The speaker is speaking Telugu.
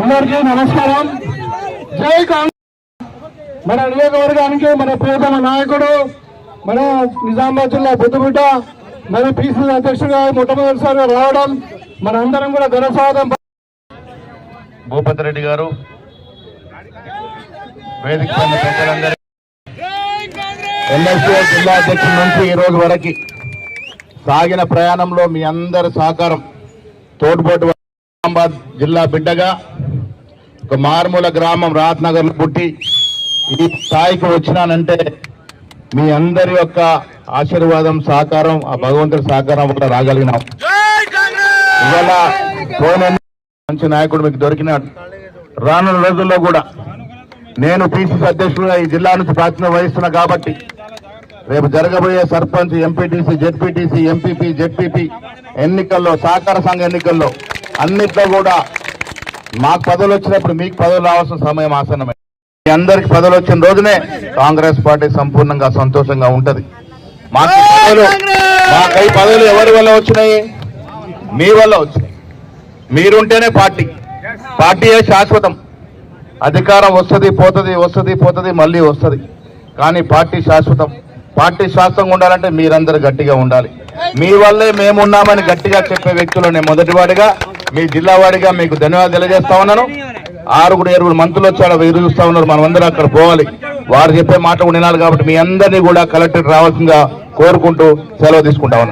అందరికీ నమస్కారం. జై కాంగ్రెస్. మన నియోజకవర్గానికి మన ప్రియతమ నాయకుడు, మన నిజామాబాద్ జిల్లా బుద్ధుబిడ్డ, మన పిసిసి అధ్యక్షుడిగా మొట్టమొదటిసారిగా రావడం మన అందరం కూడా ఘనస్వాగతం. భూపతి రెడ్డి గారు, వేదిక పెద్దలందరూ, ఎమ్మెల్సీ జిల్లా అధ్యక్షుడి నుంచి ఈ రోజు వరకు సాగిన ప్రయాణంలో మీ అందరి సహకారం తోడ్పాటు. నిజామాబాద్ జిల్లా బిడ్డగా ఒక మారుమూల గ్రామం రాత్నగర్ లో పుట్టి ఈ స్థాయికి వచ్చినానంటే మీ అందరి యొక్క ఆశీర్వాదం, సహకారం, ఆ భగవంతుడి సహకారం వల్ల రాగలిగినాం. ఇవాళ మంచి నాయకుడు మీకు దొరికినాడు. రానున్న రోజుల్లో కూడా నేను పిసిసి అధ్యక్షుడిగా ఈ జిల్లా నుంచి ప్రాతినిధ్యం వహిస్తున్నా కాబట్టి రేపు జరగబోయే sarpanch, MPTC, ZPTC, MPP, ZPP ఎన్నికల్లో, సహకార సంఘ ఎన్నికల్లో అన్నిట్లో కూడా మాకు పదవులు వచ్చినప్పుడు మీకు పదవులు రావాల్సిన సమయం ఆసన్నమే. మీ అందరికి పదవులు వచ్చిన రోజునే కాంగ్రెస్ పార్టీ సంపూర్ణంగా సంతోషంగా ఉంటది. మాకై పదవులు ఎవరి వల్ల వచ్చినాయి? మీ వల్ల వచ్చినాయి. మీరుంటేనే పార్టీయే శాశ్వతం. అధికారం వస్తుంది పోతుంది, వస్తుంది పోతుంది, మళ్ళీ వస్తుంది. కానీ పార్టీ శాశ్వతం. పార్టీ శాశ్వతంగా ఉండాలంటే మీరందరూ గట్టిగా ఉండాలి. మీ వల్లే మేమున్నామని గట్టిగా చెప్పే వ్యక్తులు నేను మొదటివాడిగా, మీ జిల్లా వాడిగా మీకు ధన్యవాదాలు తెలియజేస్తా ఉన్నాను. 6-7 మంత్రులు వచ్చాడు, ఎదురు చూస్తా ఉన్నారు. మనం అందరూ అక్కడ పోవాలి. వారు చెప్పే మాట కూడా వినాలి. కాబట్టి మీ అందరినీ కూడా కలెక్టరేట్ రావాల్సిందిగా కోరుకుంటూ సెలవు తీసుకుంటా ఉన్నాను.